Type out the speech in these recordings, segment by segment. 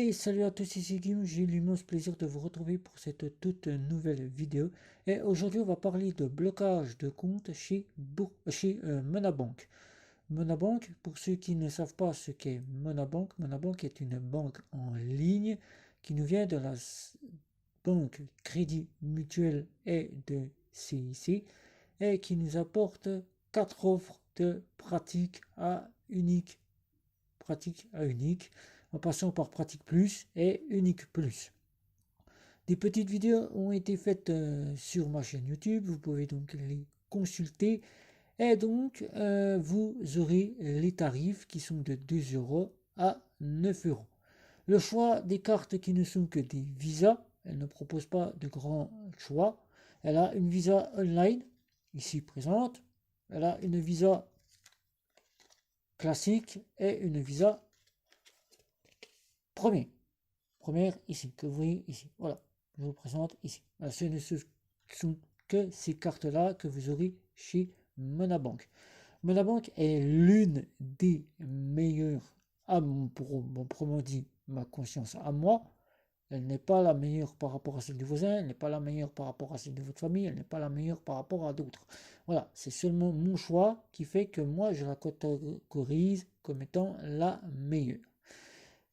Et salut à tous, ici Guillaume, j'ai l'immense plaisir de vous retrouver pour cette toute nouvelle vidéo. Et aujourd'hui, on va parler de blocage de compte chez Monabank. Monabank, pour ceux qui ne savent pas ce qu'est Monabank, Monabank est une banque en ligne qui nous vient de la banque Crédit Mutuel et de CIC et qui nous apporte 4 offres de pratique à unique, en passant par pratique plus et unique plus. Des petites vidéos ont été faites sur ma chaîne YouTube, vous pouvez donc les consulter et donc vous aurez les tarifs qui sont de 2 € à 9 €. Le choix des cartes qui ne sont que des visas, elle ne propose pas de grand choix. Elle a une visa online, ici présente. Elle a une visa classique et une visa première ici, que vous voyez ici. Voilà, je vous présente ici. Voilà, ce ne sont que ces cartes-là que vous aurez chez Monabank. Monabank est l'une des meilleures, proprement dit, ma conscience à moi. Elle n'est pas la meilleure par rapport à celle de vos voisins, elle n'est pas la meilleure par rapport à celle de votre famille, elle n'est pas la meilleure par rapport à d'autres. Voilà, c'est seulement mon choix qui fait que moi je la catégorise comme étant la meilleure.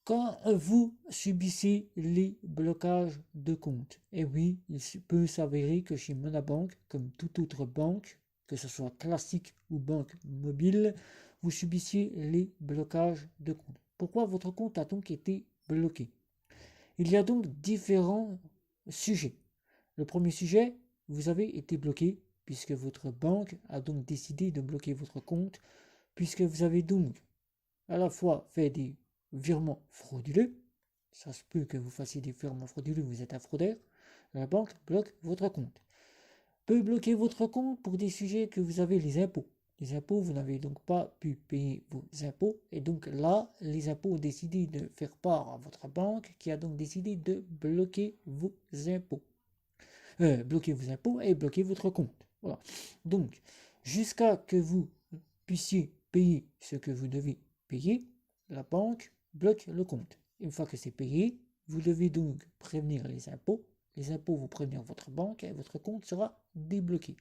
Quand vous subissez les blocages de compte, et oui, il peut s'avérer que chez Monabank, comme toute autre banque, que ce soit classique ou banque mobile, vous subissiez les blocages de compte. Pourquoi votre compte a donc été bloqué? Il y a donc différents sujets. Le premier sujet, vous avez été bloqué puisque votre banque a donc décidé de bloquer votre compte, puisque vous avez donc à la fois fait des virements frauduleux. Ça se peut que vous fassiez des virements frauduleux, vous êtes un fraudeur. La banque bloque votre compte. Peut bloquer votre compte pour des sujets que vous avez les impôts. Les impôts, vous n'avez donc pas pu payer vos impôts. Et donc là, les impôts ont décidé de faire part à votre banque qui a donc décidé de bloquer vos impôts. Bloquer vos impôts et bloquer votre compte. Voilà. Donc, jusqu'à que vous puissiez payer ce que vous devez payer, la banque bloque le compte. Une fois que c'est payé, vous devez donc prévenir les impôts. Les impôts vont prévenir votre banque et votre compte sera débloqué.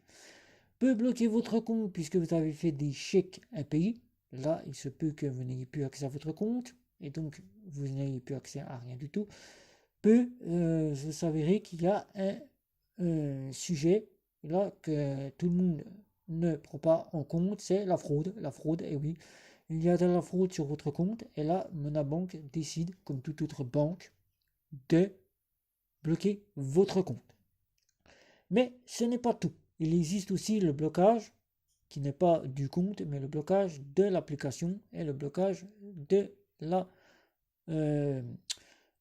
Peut bloquer votre compte puisque vous avez fait des chèques impayés. Là, il se peut que vous n'ayez plus accès à votre compte et donc vous n'ayez plus accès à rien du tout. Peut s'avérer qu'il y a un sujet là que tout le monde ne prend pas en compte, c'est la fraude. La fraude, et oui, il y a de la fraude sur votre compte et là, Monabank décide, comme toute autre banque, de bloquer votre compte. Mais ce n'est pas tout. Il existe aussi le blocage qui n'est pas du compte, mais le blocage de l'application et le blocage de la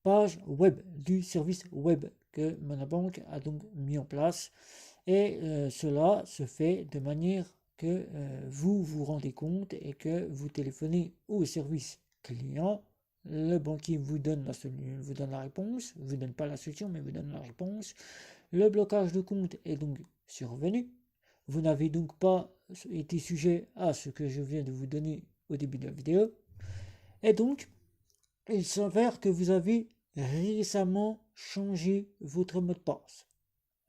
page web, du service web que Monabank a donc mis en place. Et cela se fait de manière que vous vous rendez compte et que vous téléphonez au service client. Le banquier vous donne la réponse, vous donne pas la solution, mais vous donne la réponse. Le blocage de compte est donc survenu. Vous n'avez donc pas été sujet à ce que je viens de vous donner au début de la vidéo. Et donc, il s'avère que vous avez récemment changé votre mot de passe.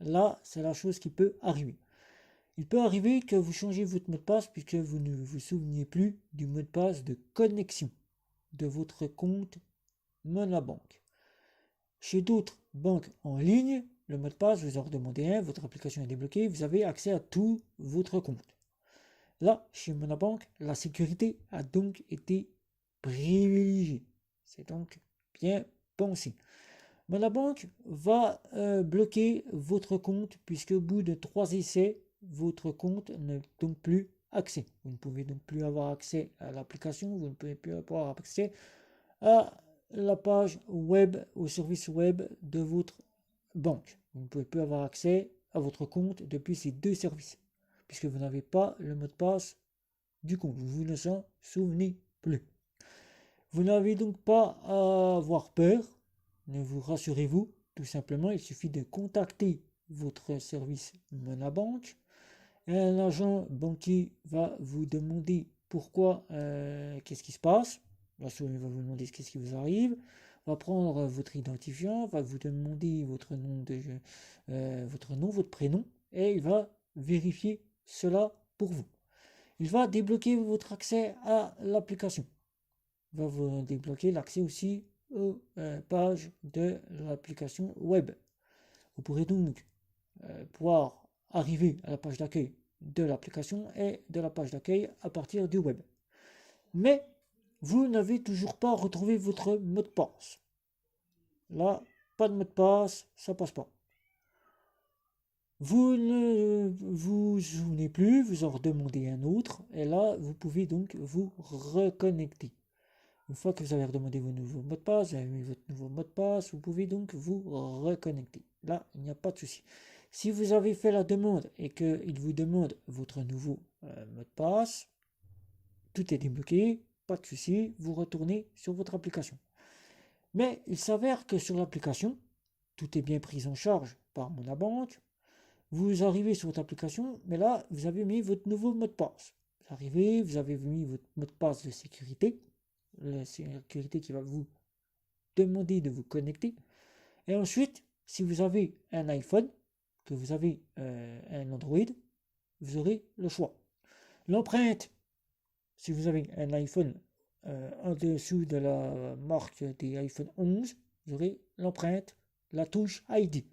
Là, c'est la chose qui peut arriver. Il peut arriver que vous changez votre mot de passe puisque vous ne vous souveniez plus du mot de passe de connexion de votre compte Monabank. Chez d'autres banques en ligne, le mot de passe, vous en redemandez un, votre application est débloquée, vous avez accès à tout votre compte. Là, chez Monabank, la sécurité a donc été privilégiée. C'est donc bien pensé. Monabank va bloquer votre compte puisque au bout de 3 essais, votre compte n'a donc plus accès. Vous ne pouvez donc plus avoir accès à l'application, vous ne pouvez plus avoir accès à la page web, au service web de votre banque. Vous ne pouvez plus avoir accès à votre compte depuis ces deux services puisque vous n'avez pas le mot de passe du compte. Vous ne s'en souvenez plus. Vous n'avez donc pas à avoir peur. Ne vous rassurez-vous, tout simplement, il suffit de contacter votre service Monabank. Un agent banquier va vous demander pourquoi, qu'est-ce qui se passe. La souris va vous demander qu'est-ce qui vous arrive. va prendre votre identifiant, va vous demander votre nom, votre prénom, et il va vérifier cela pour vous. Il va débloquer votre accès à l'application. Il va vous débloquer l'accès aussi aux pages de l'application web. Vous pourrez donc pouvoir arriver à la page d'accueil de l'application et de la page d'accueil à partir du web. Mais vous n'avez toujours pas retrouvé votre mot de passe. Là, pas de mot de passe, ça passe pas. Vous ne vous souvenez plus, vous en redemandez un autre, et là, vous pouvez donc vous reconnecter. Une fois que vous avez redemandé vos nouveaux mots de passe, vous avez mis votre nouveau mot de passe, vous pouvez donc vous reconnecter. Là, il n'y a pas de souci. Si vous avez fait la demande et qu'il vous demande votre nouveau mot de passe, tout est débloqué, pas de souci, vous retournez sur votre application. Mais il s'avère que sur l'application, tout est bien pris en charge par Monabank. Vous arrivez sur votre application, mais là, vous avez mis votre nouveau mot de passe. Vous arrivez, vous avez mis votre mot de passe de sécurité, la sécurité qui va vous demander de vous connecter. Et ensuite, si vous avez un iPhone, que vous avez un Android, vous aurez le choix. L'empreinte, si vous avez un iPhone en dessous de la marque des iPhone 11, vous aurez l'empreinte, la touche ID.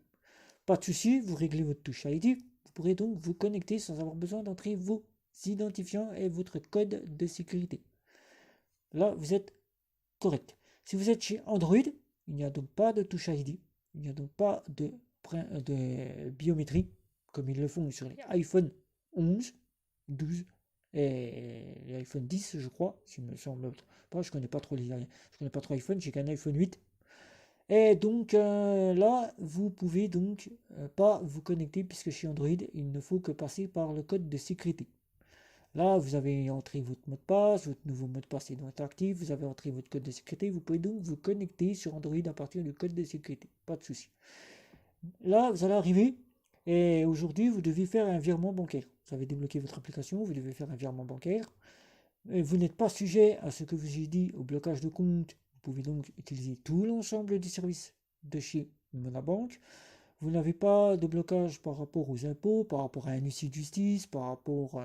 Pas de souci, vous réglez votre touche ID. Vous pourrez donc vous connecter sans avoir besoin d'entrer vos identifiants et votre code de sécurité. Là, vous êtes correct. Si vous êtes chez Android, il n'y a donc pas de touche ID. Il n'y a donc pas de biométrie comme ils le font sur les iPhone 11, 12 et les iPhone 10, je crois, s'il me semble pas. Je connais pas trop iPhone, j'ai qu'un iPhone 8. Et donc là, vous pouvez donc pas vous connecter puisque chez Android, il ne faut que passer par le code de sécurité. Là, vous avez entré votre mot de passe, votre nouveau mot de passe est donc actif, vous avez entré votre code de sécurité, vous pouvez donc vous connecter sur Android à partir du code de sécurité. Pas de souci. Là, vous allez arriver et aujourd'hui, vous devez faire un virement bancaire. Vous avez débloqué votre application, vous devez faire un virement bancaire. Et vous n'êtes pas sujet à ce que vous ai dit au blocage de compte. Vous pouvez donc utiliser tout l'ensemble des services de chez Monabank. Vous n'avez pas de blocage par rapport aux impôts, par rapport à un huissier de justice, par rapport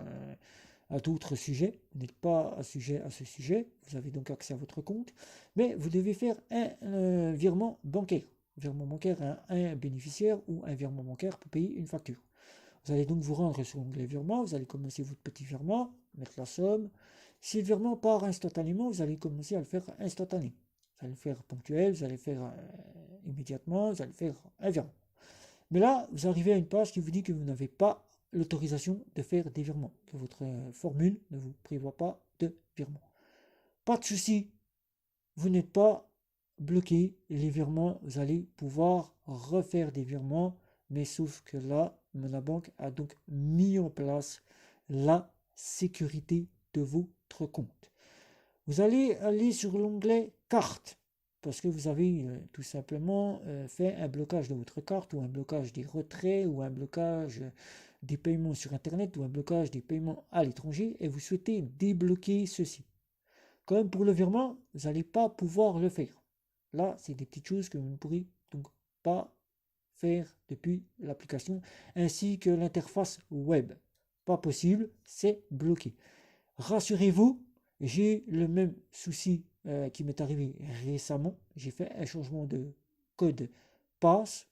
à d'autres sujets. Vous n'êtes pas sujet à ce sujet. Vous avez donc accès à votre compte. Mais vous devez faire un virement bancaire. Virement bancaire à un bénéficiaire ou un virement bancaire pour payer une facture. Vous allez donc vous rendre sur l'onglet virement. Vous allez commencer votre petit virement, mettre la somme. Si le virement part instantanément, vous allez commencer à le faire instantané. Vous allez le faire ponctuel, vous allez le faire immédiatement, vous allez faire un virement. Mais là, vous arrivez à une page qui vous dit que vous n'avez pas l'autorisation de faire des virements, que votre formule ne vous prévoit pas de virement. Pas de souci, vous n'êtes pas bloqué. Les virements, vous allez pouvoir refaire des virements, mais sauf que là, Monabank a donc mis en place la sécurité de votre compte. Vous allez aller sur l'onglet carte parce que vous avez tout simplement fait un blocage de votre carte ou un blocage des retraits ou un blocage des paiements sur internet ou un blocage des paiements à l'étranger et vous souhaitez débloquer ceci. Comme pour le virement, vous n'allez pas pouvoir le faire. Là, c'est des petites choses que vous ne pourrez donc pas faire depuis l'application ainsi que l'interface web. Pas possible, c'est bloqué. Rassurez-vous, j'ai le même souci qui m'est arrivé récemment. J'ai fait un changement de code passe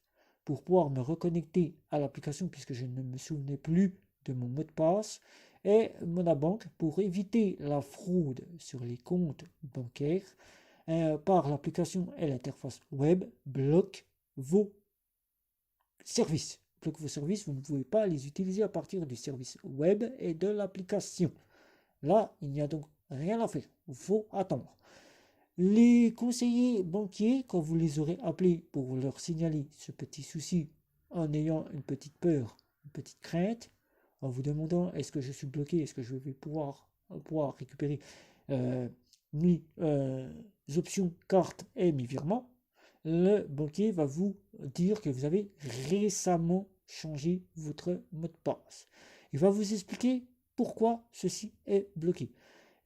pour pouvoir me reconnecter à l'application puisque je ne me souvenais plus de mon mot de passe. Et Monabank, pour éviter la fraude sur les comptes bancaires, par l'application et l'interface web, bloque vos services. Bloque vos services, vous ne pouvez pas les utiliser à partir du service web et de l'application. Là, il n'y a donc rien à faire. Il faut attendre. Les conseillers banquiers, quand vous les aurez appelés pour leur signaler ce petit souci, en ayant une petite peur, une petite crainte, en vous demandant est-ce que je suis bloqué, est-ce que je vais pouvoir récupérer mes options carte et mes virements, le banquier va vous dire que vous avez récemment changé votre mot de passe. Il va vous expliquer pourquoi ceci est bloqué.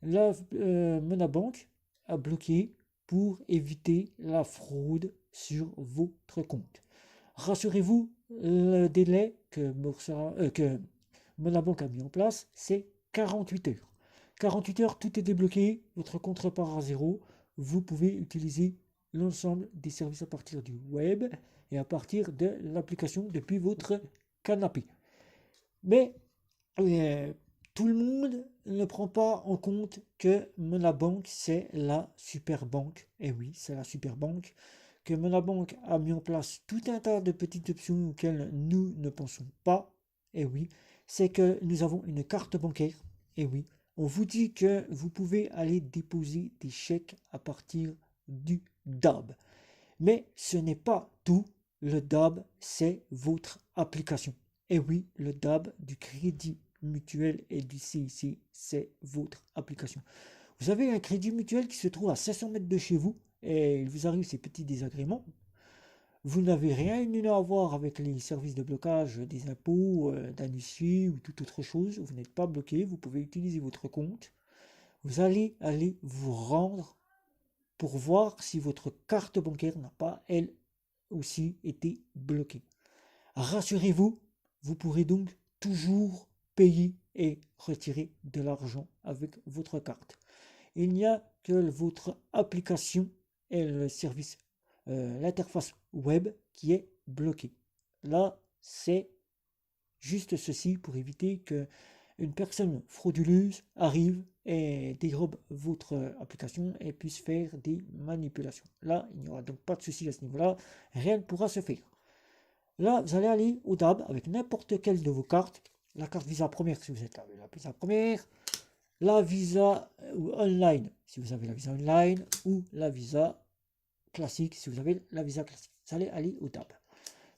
La Monabank a bloqué pour éviter la fraude sur votre compte. Rassurez-vous, le délai que Monabank a mis en place, c'est 48 heures. 48 heures, tout est débloqué, votre compte repart à zéro. Vous pouvez utiliser l'ensemble des services à partir du web et à partir de l'application depuis votre canapé. Mais tout le monde ne prend pas en compte que Monabank, c'est la super banque. Et oui, c'est la super banque. Que Monabank a mis en place tout un tas de petites options auxquelles nous ne pensons pas. Et oui, c'est que nous avons une carte bancaire. Et oui, on vous dit que vous pouvez aller déposer des chèques à partir du DAB. Mais ce n'est pas tout. Le DAB, c'est votre application. Et oui, le DAB du Crédit Mutuel et du CIC, c'est votre application. Vous avez un crédit mutuel qui se trouve à 500 mètres de chez vous et il vous arrive ces petits désagréments. Vous n'avez rien à voir avec les services de blocage des impôts, d'un huissier ou toute autre chose. Vous n'êtes pas bloqué, vous pouvez utiliser votre compte. Vous allez aller vous rendre pour voir si votre carte bancaire n'a pas, elle aussi, été bloquée. Rassurez-vous, vous pourrez donc toujours payer et retirer de l'argent avec votre carte. Il n'y a que votre application et le service, l'interface web qui est bloquée. Là, c'est juste ceci pour éviter que une personne frauduleuse arrive et dérobe votre application et puisse faire des manipulations. Là, il n'y aura donc pas de souci à ce niveau-là, rien ne pourra se faire. Là, vous allez aller au DAB avec n'importe quelle de vos cartes. La carte Visa première si vous êtes là, la Visa première, la Visa online si vous avez la Visa online, ou la Visa classique si vous avez la Visa classique. Vous allez aller au DAB.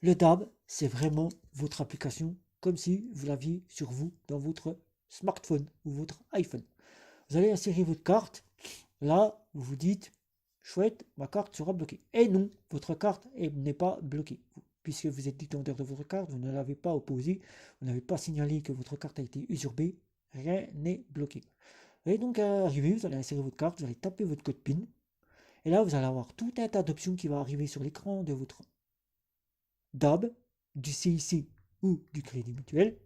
Le DAB, c'est vraiment votre application comme si vous l'aviez sur vous dans votre smartphone ou votre iPhone. Vous allez insérer votre carte. Là, vous vous dites, chouette, ma carte sera bloquée. Et non, votre carte n'est pas bloquée. Puisque vous êtes détenteur de votre carte, vous ne l'avez pas opposée, vous n'avez pas signalé que votre carte a été usurpée, rien n'est bloqué. Et donc, arrivé, vous allez insérer votre carte, vous allez taper votre code PIN. Et là, vous allez avoir tout un tas d'options qui vont arriver sur l'écran de votre DAB, du CIC ou du Crédit Mutuel.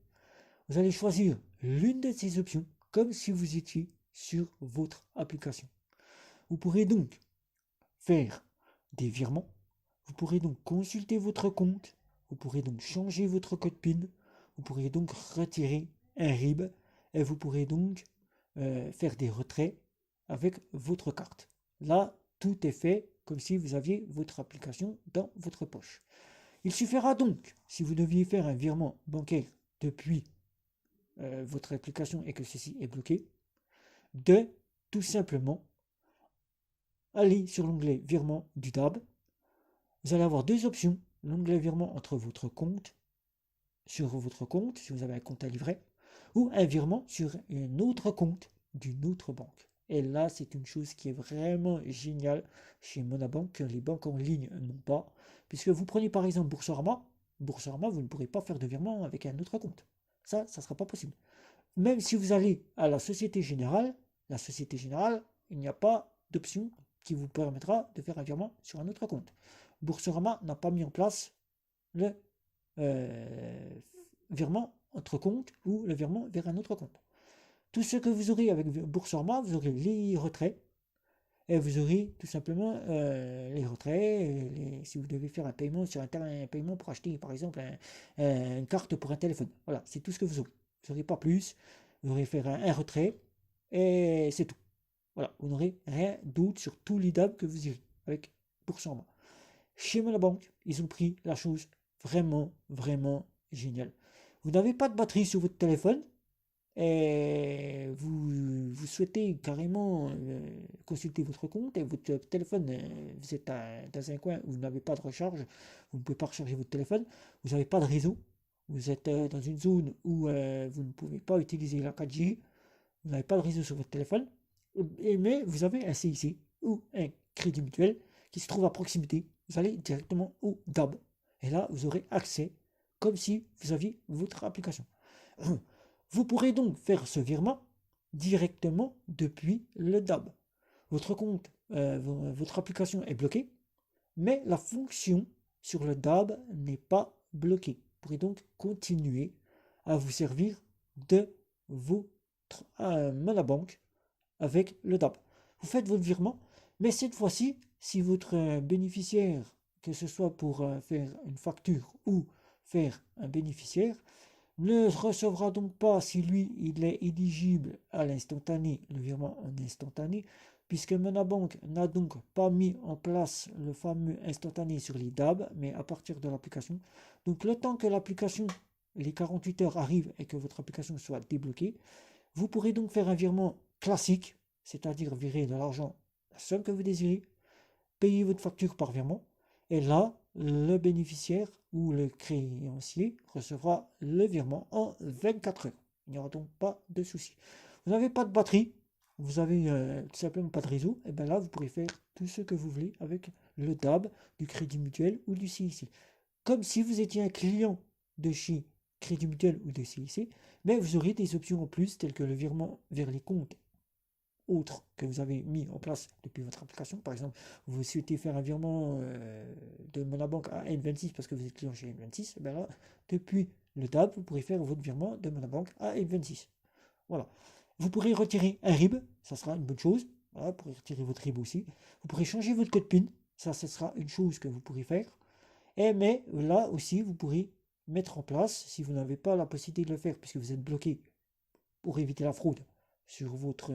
Vous allez choisir l'une de ces options comme si vous étiez sur votre application. Vous pourrez donc faire des virements, vous pourrez donc consulter votre compte, vous pourrez donc changer votre code PIN, vous pourrez donc retirer un RIB et vous pourrez donc faire des retraits avec votre carte. Là, tout est fait comme si vous aviez votre application dans votre poche. Il suffira donc, si vous deviez faire un virement bancaire depuis votre application et que ceci est bloqué, de tout simplement aller sur l'onglet virement du DAB. Vous allez avoir deux options, l'onglet virement entre votre compte, sur votre compte, si vous avez un compte à livret, ou un virement sur un autre compte d'une autre banque. Et là, c'est une chose qui est vraiment géniale chez Monabank, que les banques en ligne n'ont pas. Puisque vous prenez par exemple Boursorama, vous ne pourrez pas faire de virement avec un autre compte. Ça ne sera pas possible. Même si vous allez à la Société Générale, il n'y a pas d'option qui vous permettra de faire un virement sur un autre compte. Boursorama n'a pas mis en place le virement entre comptes ou le virement vers un autre compte. Tout ce que vous aurez avec Boursorama, vous aurez les retraits et vous aurez tout simplement les retraits. Si vous devez faire un paiement sur un paiement pour acheter par exemple une carte pour un téléphone, voilà, c'est tout ce que vous aurez. Vous n'aurez pas plus. Vous aurez faire un retrait et c'est tout. Voilà, vous n'aurez rien d'autre sur tout l'IDAB que vous irez avec Boursorama. Chez Monabank, ils ont pris la chose vraiment, vraiment géniale. Vous n'avez pas de batterie sur votre téléphone et vous souhaitez carrément consulter votre compte et votre téléphone, vous êtes dans un coin où vous n'avez pas de recharge, vous ne pouvez pas recharger votre téléphone, vous n'avez pas de réseau, vous êtes dans une zone où vous ne pouvez pas utiliser la 4G, vous n'avez pas de réseau sur votre téléphone, mais vous avez un CIC ou un crédit mutuel qui se trouve à proximité. Vous allez directement au DAB et là vous aurez accès comme si vous aviez votre application. Vous pourrez donc faire ce virement directement depuis le DAB. Votre compte votre application est bloquée, mais la fonction sur le DAB n'est pas bloquée. Vous pourrez donc continuer à vous servir de votre Monabank avec le DAB. Vous faites votre virement, mais cette fois-ci, si votre bénéficiaire, que ce soit pour faire une facture ou faire un bénéficiaire, ne recevra donc pas, si lui il est éligible à l'instantané, le virement en instantané, puisque Monabank n'a donc pas mis en place le fameux instantané sur les DAB, mais à partir de l'application. Donc le temps que l'application, les 48 heures arrivent et que votre application soit débloquée, vous pourrez donc faire un virement classique, c'est-à-dire virer de l'argent, la somme que vous désirez, payer votre facture par virement, et là, le bénéficiaire ou le créancier recevra le virement en 24 heures. Il n'y aura donc pas de souci. Vous n'avez pas de batterie, vous avez tout simplement pas de réseau, et bien là, vous pourrez faire tout ce que vous voulez avec le DAB, du Crédit Mutuel ou du CIC. Comme si vous étiez un client de chez Crédit Mutuel ou de CIC, mais vous aurez des options en plus telles que le virement vers les comptes autres que vous avez mis en place depuis votre application. Par exemple, vous souhaitez faire un virement de Monabank à N26 parce que vous êtes client chez N26, et bien là, depuis le DAB, vous pourrez faire votre virement de Monabank à N26. Voilà. Vous pourrez retirer un RIB, ça sera une bonne chose. Voilà, vous pourrez retirer votre RIB aussi. Vous pourrez changer votre code PIN, ça, ce sera une chose que vous pourrez faire. Mais là aussi, vous pourrez mettre en place, si vous n'avez pas la possibilité de le faire, puisque vous êtes bloqué pour éviter la fraude sur votre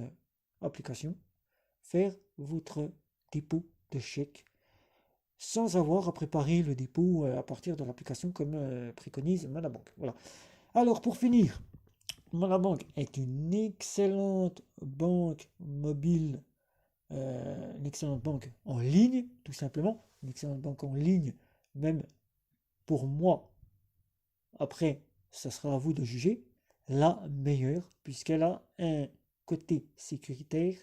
application, faire votre dépôt de chèque sans avoir à préparer le dépôt à partir de l'application comme préconise Monabank. Voilà. Alors pour finir, Monabank est une excellente banque mobile, une excellente banque en ligne, tout simplement, une excellente banque en ligne, même pour moi. Après, ça sera à vous de juger, la meilleure, puisqu'elle a un côté sécuritaire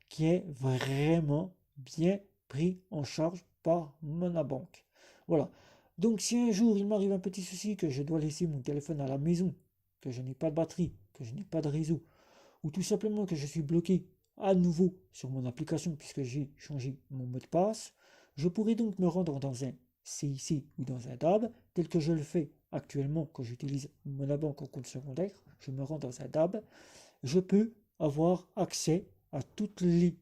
qui est vraiment bien pris en charge par Monabank. Voilà. Donc si un jour il m'arrive un petit souci, que je dois laisser mon téléphone à la maison, que je n'ai pas de batterie, que je n'ai pas de réseau, ou tout simplement que je suis bloqué à nouveau sur mon application puisque j'ai changé mon mot de passe, je pourrais donc me rendre dans un CIC ou dans un DAB, tel que je le fais actuellement quand j'utilise Monabank en compte secondaire. Je me rends dans un DAB, je peux avoir accès à toutes les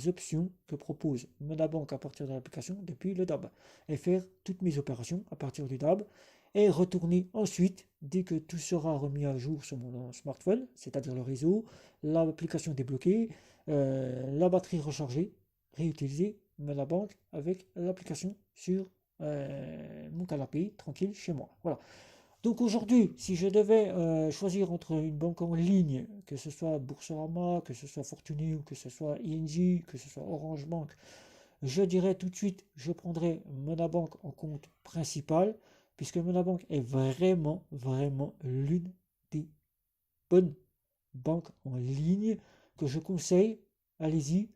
options que propose Monabank à partir de l'application depuis le DAB et faire toutes mes opérations à partir du DAB et retourner ensuite dès que tout sera remis à jour sur mon smartphone, c'est-à-dire le réseau, l'application débloquée, la batterie rechargée, réutiliser Monabank avec l'application sur mon canapé tranquille chez moi. Voilà. Donc aujourd'hui, si je devais choisir entre une banque en ligne, que ce soit Boursorama, que ce soit Fortuné, que ce soit ING, que ce soit Orange Bank, je dirais tout de suite, je prendrais Monabank en compte principal, puisque Monabank est vraiment, vraiment l'une des bonnes banques en ligne que je conseille. Allez-y,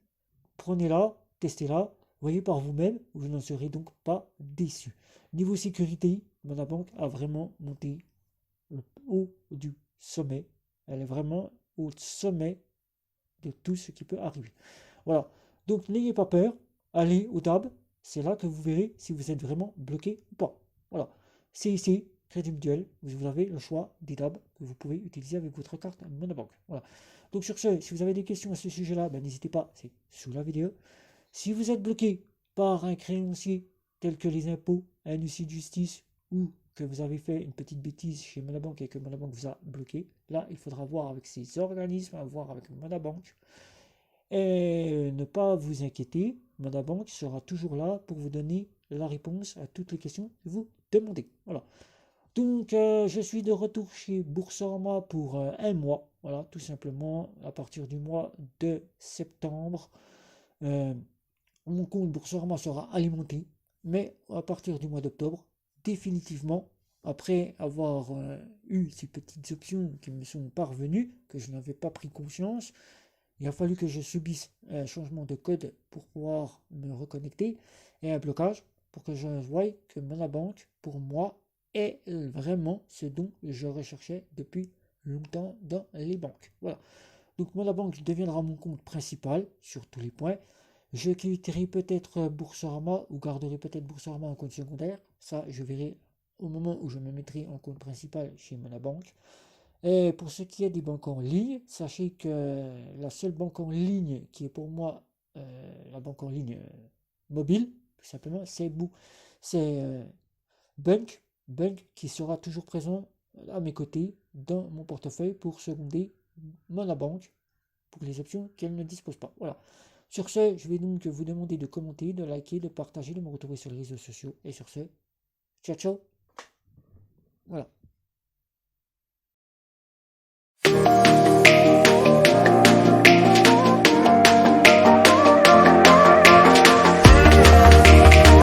prenez-la, testez-la, voyez par vous-même, vous n'en serez donc pas déçu. Niveau sécurité, Monabank a vraiment monté le haut du sommet. Elle est vraiment au sommet de tout ce qui peut arriver. Voilà. Donc n'ayez pas peur, allez au DAB, c'est là que vous verrez si vous êtes vraiment bloqué ou pas. Voilà. C'est ici, Crédit Mutuel, vous avez le choix des DAB que vous pouvez utiliser avec votre carte Monabank. Voilà. Donc sur ce, si vous avez des questions à ce sujet-là, n'hésitez pas, c'est sous la vidéo. Si vous êtes bloqué par un créancier tel que les impôts, un huissier de justice ou que vous avez fait une petite bêtise chez Monabank et que Monabank vous a bloqué, là il faudra voir avec ces organismes, voir avec Monabank. Et ne pas vous inquiéter, Monabank sera toujours là pour vous donner la réponse à toutes les questions que vous demandez. Voilà. Donc je suis de retour chez Boursorama pour un mois. Voilà, tout simplement à partir du mois de septembre. Mon compte Boursorama sera alimenté, mais à partir du mois d'octobre, définitivement, après avoir eu ces petites options qui me sont parvenues, que je n'avais pas pris conscience, il a fallu que je subisse un changement de code pour pouvoir me reconnecter et un blocage pour que je voie que Monabank, pour moi, est vraiment ce dont je recherchais depuis longtemps dans les banques. Voilà. Donc Monabank deviendra mon compte principal sur tous les points. Je quitterai peut-être Boursorama ou garderai peut-être Boursorama en compte secondaire. Ça, je verrai au moment où je me mettrai en compte principal chez Monabank. Et pour ce qui est des banques en ligne, sachez que la seule banque en ligne qui est pour moi la banque en ligne mobile, tout simplement, c'est Bunk qui sera toujours présent à mes côtés dans mon portefeuille pour seconder Monabank pour les options qu'elle ne dispose pas. Voilà. Sur ce, je vais donc vous demander de commenter, de liker, de partager, de me retrouver sur les réseaux sociaux. Et sur ce, ciao ciao. Voilà.